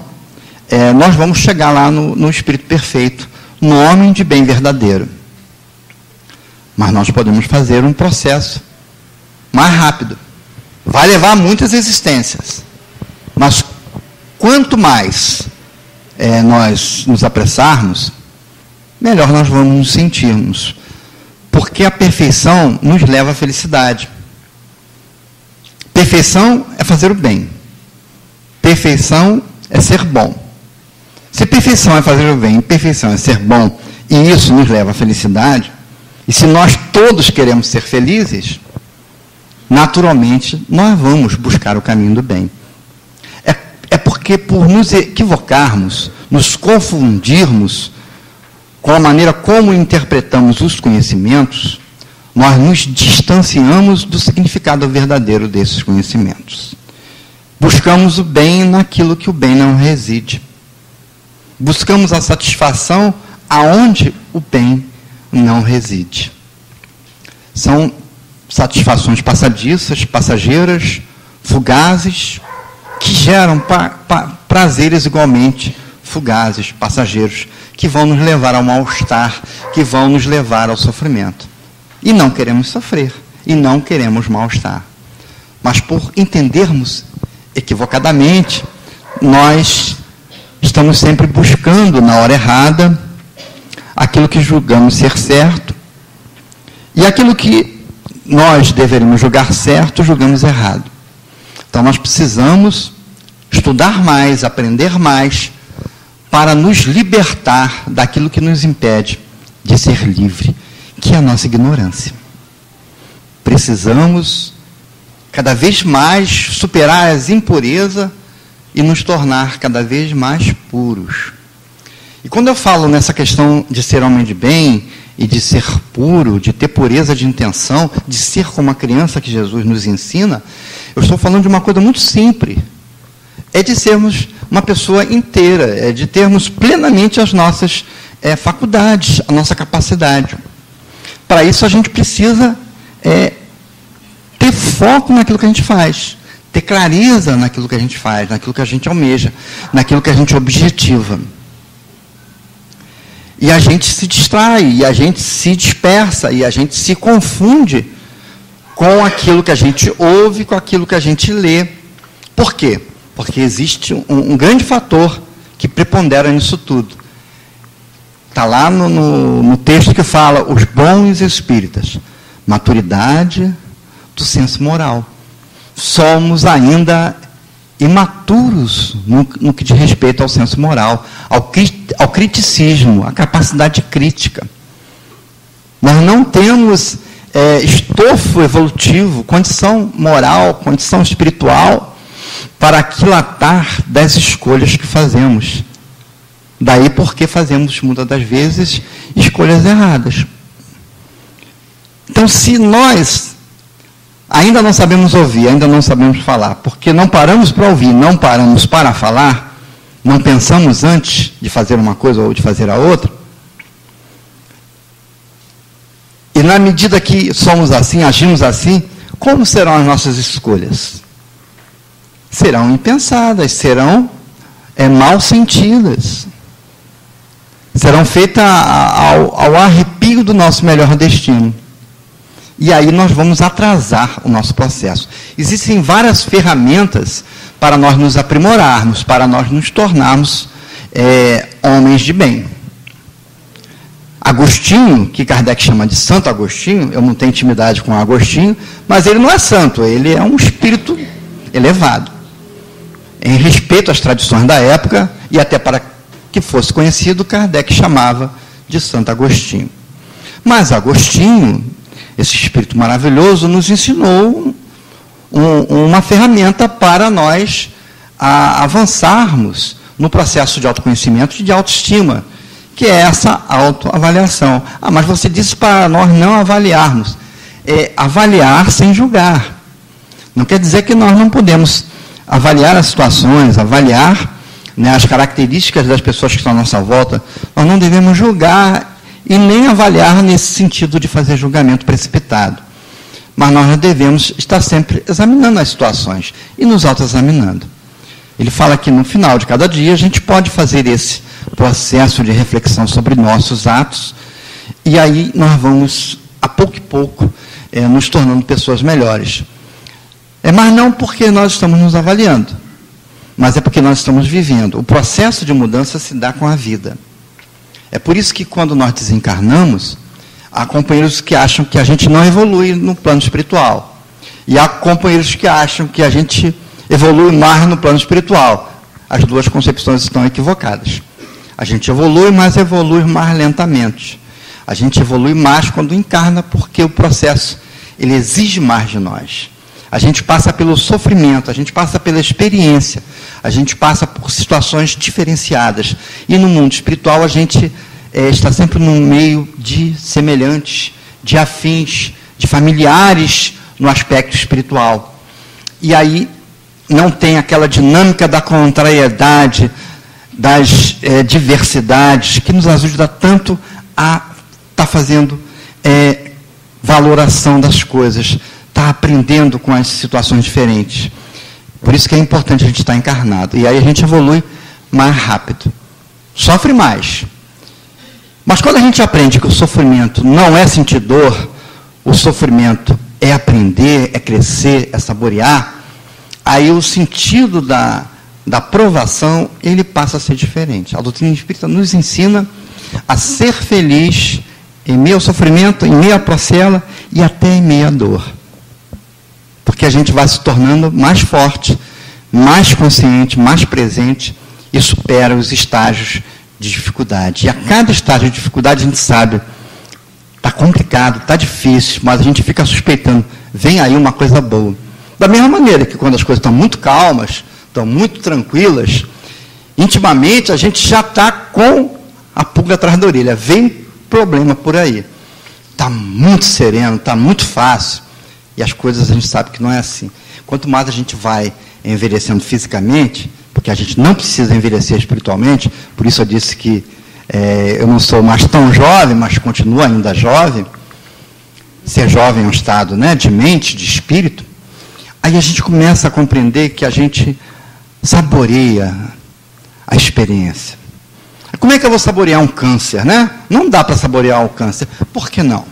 nós vamos chegar lá no espírito perfeito, no homem de bem verdadeiro. Mas nós podemos fazer um processo mais rápido. Vai levar muitas existências. Mas quanto mais nós nos apressarmos, melhor nós vamos nos sentirmos. Porque a perfeição nos leva à felicidade. Perfeição é fazer o bem. Perfeição é ser bom. Se perfeição é fazer o bem, perfeição é ser bom, e isso nos leva à felicidade, e se nós todos queremos ser felizes, naturalmente nós vamos buscar o caminho do bem. É porque por nos equivocarmos, nos confundirmos com a maneira como interpretamos os conhecimentos, nós nos distanciamos do significado verdadeiro desses conhecimentos. Buscamos o bem naquilo que o bem não reside. Buscamos a satisfação aonde o bem não reside. São satisfações passadiças, passageiras, fugazes, que geram prazeres igualmente fugazes, passageiros, que vão nos levar ao mal-estar, que vão nos levar ao sofrimento. E não queremos sofrer, e não queremos mal-estar. Mas por entendermos equivocadamente, nós estamos sempre buscando, na hora errada, aquilo que julgamos ser certo, e aquilo que nós deveríamos julgar certo, julgamos errado. Então, nós precisamos estudar mais, aprender mais, para nos libertar daquilo que nos impede de ser livre, que é a nossa ignorância. Precisamos cada vez mais superar as impurezas e nos tornar cada vez mais puros. E quando eu falo nessa questão de ser homem de bem e de ser puro, de ter pureza de intenção, de ser como a criança que Jesus nos ensina, eu estou falando de uma coisa muito simples. É de sermos uma pessoa inteira, é de termos plenamente as nossas faculdades, a nossa capacidade. Para isso a gente precisa ter foco naquilo que a gente faz, ter clareza naquilo que a gente faz, naquilo que a gente almeja, naquilo que a gente objetiva. E a gente se distrai, e a gente se dispersa, e a gente se confunde com aquilo que a gente ouve, com aquilo que a gente lê. Por quê? Porque existe um grande fator que prepondera nisso tudo. Está lá no texto que fala os bons espíritas, maturidade do senso moral. Somos ainda imaturos no que diz respeito ao senso moral, ao criticismo, à capacidade crítica. Nós não temos estofo evolutivo, condição moral, condição espiritual para aquilatar das escolhas que fazemos. Daí porque fazemos, muitas das vezes, escolhas erradas. Então, se nós ainda não sabemos ouvir, ainda não sabemos falar, porque não paramos para ouvir, não paramos para falar, não pensamos antes de fazer uma coisa ou de fazer a outra, e na medida que somos assim, agimos assim, como serão as nossas escolhas? Serão impensadas, serão mal sentidas, serão feitas ao arrepio do nosso melhor destino. E aí nós vamos atrasar o nosso processo. Existem várias ferramentas para nós nos aprimorarmos, para nós nos tornarmos homens de bem. Agostinho, que Kardec chama de Santo Agostinho, eu não tenho intimidade com Agostinho, mas ele não é santo, ele é um espírito elevado. Em respeito às tradições da época, e até para que fosse conhecido, Kardec chamava de Santo Agostinho. Mas Agostinho, esse espírito maravilhoso, nos ensinou uma ferramenta para nós avançarmos no processo de autoconhecimento e de autoestima, que é essa autoavaliação. Mas você disse para nós não avaliarmos. Avaliar sem julgar. Não quer dizer que nós não podemos avaliar as situações, avaliar as características das pessoas que estão à nossa volta. Nós não devemos julgar e nem avaliar nesse sentido de fazer julgamento precipitado. Mas nós devemos estar sempre examinando as situações e nos autoexaminando. Ele fala que no final de cada dia a gente pode fazer esse processo de reflexão sobre nossos atos e aí nós vamos, a pouco e pouco, nos tornando pessoas melhores. Mas não porque nós estamos nos avaliando, mas é porque nós estamos vivendo. O processo de mudança se dá com a vida. É por isso que quando nós desencarnamos, há companheiros que acham que a gente não evolui no plano espiritual. E há companheiros que acham que a gente evolui mais no plano espiritual. As duas concepções estão equivocadas. A gente evolui, mas evolui mais lentamente. A gente evolui mais quando encarna, porque o processo ele exige mais de nós. A gente passa pelo sofrimento, a gente passa pela experiência, a gente passa por situações diferenciadas. E no mundo espiritual a gente está sempre no meio de semelhantes, de afins, de familiares no aspecto espiritual. E aí não tem aquela dinâmica da contrariedade, das diversidades, que nos ajuda tanto a estar fazendo valoração das coisas, estar aprendendo com as situações diferentes. Por isso que é importante a gente estar encarnado. E aí a gente evolui mais rápido. Sofre mais. Mas quando a gente aprende que o sofrimento não é sentir dor, o sofrimento é aprender, é crescer, é saborear, aí o sentido da provação, ele passa a ser diferente. A doutrina espírita nos ensina a ser feliz em meio ao sofrimento, em meio à procela e até em meio à dor. Porque a gente vai se tornando mais forte, mais consciente, mais presente e supera os estágios de dificuldade. E a cada estágio de dificuldade a gente sabe, está complicado, está difícil, mas a gente fica suspeitando, vem aí uma coisa boa. Da mesma maneira que quando as coisas estão muito calmas, estão muito tranquilas, intimamente a gente já está com a pulga atrás da orelha, vem problema por aí. Está muito sereno, está muito fácil, e as coisas a gente sabe que não é assim. Quanto mais a gente vai envelhecendo fisicamente, porque a gente não precisa envelhecer espiritualmente, por isso eu disse que eu não sou mais tão jovem, mas continuo ainda jovem. Ser jovem é um estado, né, de mente, de espírito. Aí a gente começa a compreender que a gente saboreia a experiência. Como é que eu vou saborear um câncer, né? Não dá para saborear o câncer. Por que não?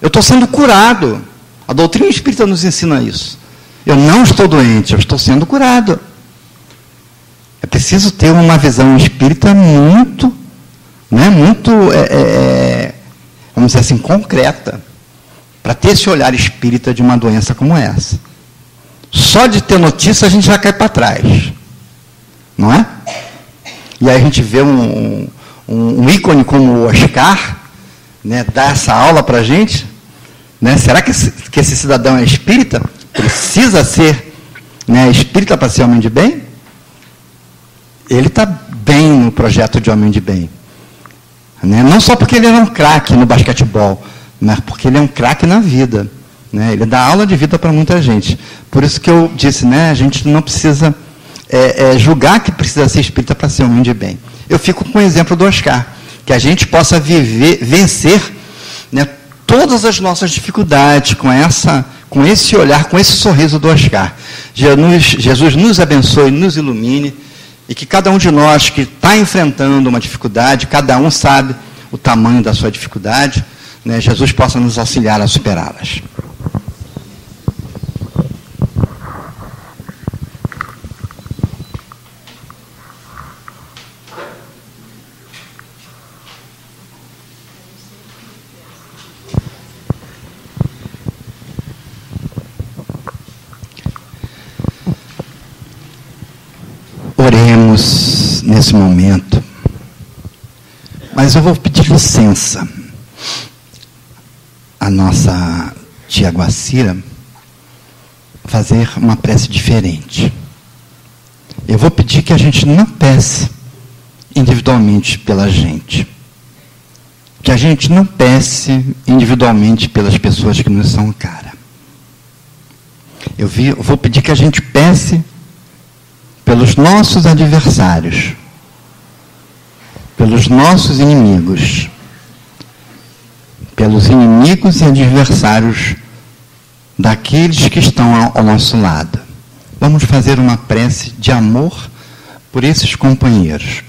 Eu estou sendo curado. A doutrina espírita nos ensina isso. Eu não estou doente, eu estou sendo curado. É preciso ter uma visão espírita muito, né, vamos dizer assim, concreta, para ter esse olhar espírita de uma doença como essa. Só de ter notícia a gente já cai para trás. Não é? E aí a gente vê um ícone como o Oscar, né, dar essa aula para a gente. Né? Será que esse cidadão é espírita? Precisa ser, né, espírita para ser homem de bem? Ele está bem no projeto de homem de bem. Né? Não só porque ele era um craque no basquetebol, mas porque ele é um craque na vida. Né? Ele dá aula de vida para muita gente. Por isso que eu disse, né, a gente não precisa julgar que precisa ser espírita para ser homem de bem. Eu fico com o exemplo do Oscar, que a gente possa vencer, né, todas as nossas dificuldades com esse olhar, com esse sorriso do Oscar. Jesus nos abençoe, nos ilumine, e que cada um de nós que está enfrentando uma dificuldade, cada um sabe o tamanho da sua dificuldade, né, Jesus possa nos auxiliar a superá-las. Oremos nesse momento, mas eu vou pedir licença à nossa tia Guacira fazer uma prece diferente. Eu vou pedir que a gente não peça individualmente pela gente, que a gente não peça individualmente pelas pessoas que nos são caras. Eu vou pedir que a gente peça pelos nossos adversários, pelos nossos inimigos, pelos inimigos e adversários daqueles que estão ao nosso lado. Vamos fazer uma prece de amor por esses companheiros,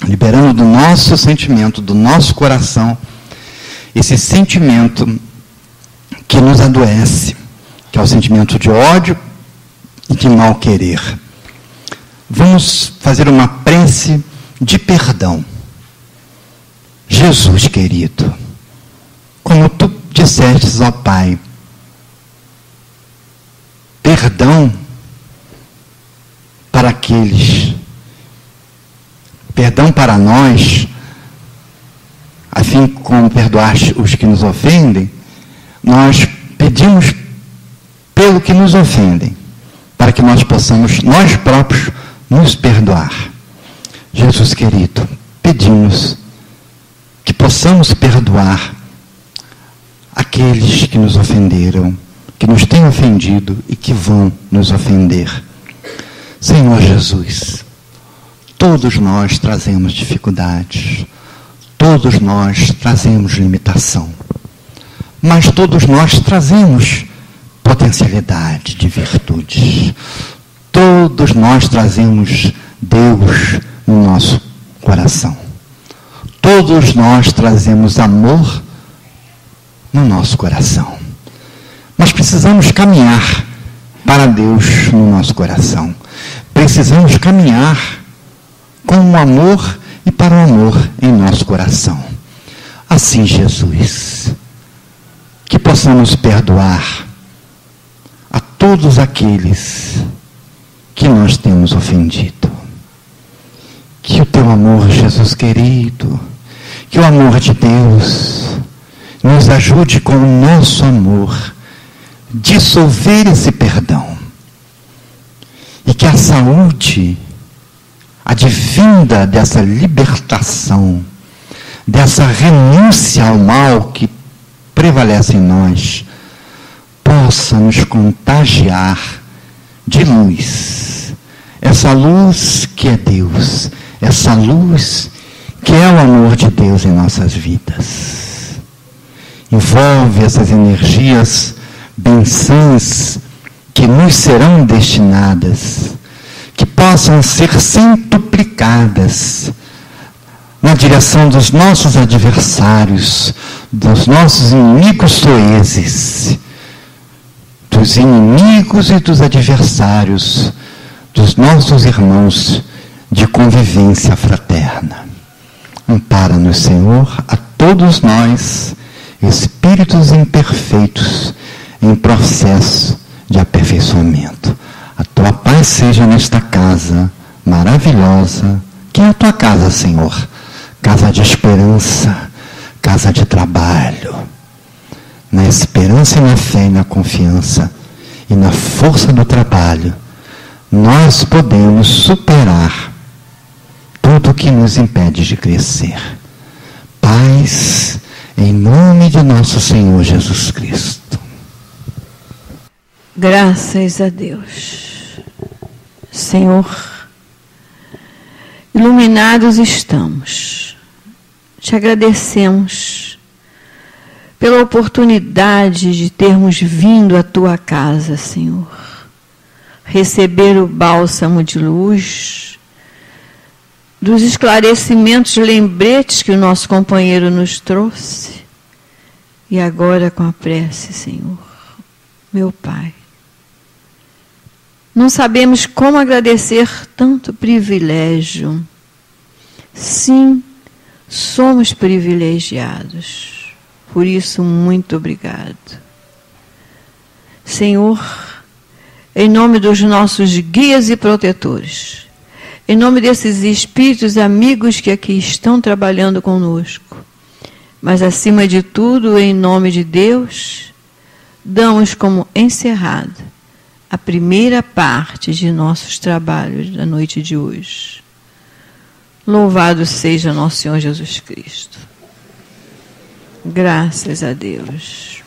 liberando do nosso sentimento, do nosso coração, esse sentimento que nos adoece, que é o sentimento de ódio e de mal querer. Vamos fazer uma prece de perdão. Jesus querido, como tu dissestes ao Pai, perdão para aqueles, perdão para nós, assim como perdoaste os que nos ofendem, nós pedimos pelo que nos ofendem, para que nós possamos, nós próprios, nos perdoar. Jesus querido, pedimos que possamos perdoar aqueles que nos ofenderam, que nos têm ofendido e que vão nos ofender. Senhor Jesus, todos nós trazemos dificuldades, todos nós trazemos limitação, mas todos nós trazemos potencialidade de virtudes. Todos nós trazemos Deus no nosso coração. Todos nós trazemos amor no nosso coração. Mas precisamos caminhar para Deus no nosso coração. Precisamos caminhar com o amor e para o amor em nosso coração. Assim, Jesus, que possamos perdoar a todos aqueles que nós temos ofendido. Que o teu amor, Jesus querido, que o amor de Deus nos ajude com o nosso amor dissolver esse perdão. E que a saúde advinda dessa libertação, dessa renúncia ao mal que prevalece em nós, possa nos contagiar de luz. Essa luz que é Deus, essa luz que é o amor de Deus em nossas vidas. Envolve essas energias bênçãs que nos serão destinadas, que possam ser centuplicadas na direção dos nossos adversários, dos nossos inimigos soezes, dos inimigos e dos adversários, dos nossos irmãos de convivência fraterna. Ampara-nos, Senhor, a todos nós, espíritos imperfeitos, em processo de aperfeiçoamento. A tua paz seja nesta casa maravilhosa, que é a tua casa, Senhor, casa de esperança, casa de trabalho. Na esperança e na fé e na confiança e na força do trabalho, nós podemos superar tudo o que nos impede de crescer. Paz em nome de nosso Senhor Jesus Cristo. Graças a Deus. Senhor, iluminados estamos. Te agradecemos pela oportunidade de termos vindo à tua casa, Senhor. Receber o bálsamo de luz, dos esclarecimentos, lembretes que o nosso companheiro nos trouxe. E agora com a prece, Senhor, meu Pai. Não sabemos como agradecer tanto privilégio. Sim, somos privilegiados. Por isso, muito obrigado. Senhor, em nome dos nossos guias e protetores, em nome desses espíritos amigos que aqui estão trabalhando conosco, mas acima de tudo, em nome de Deus, damos como encerrada a primeira parte de nossos trabalhos da noite de hoje. Louvado seja nosso Senhor Jesus Cristo. Graças a Deus.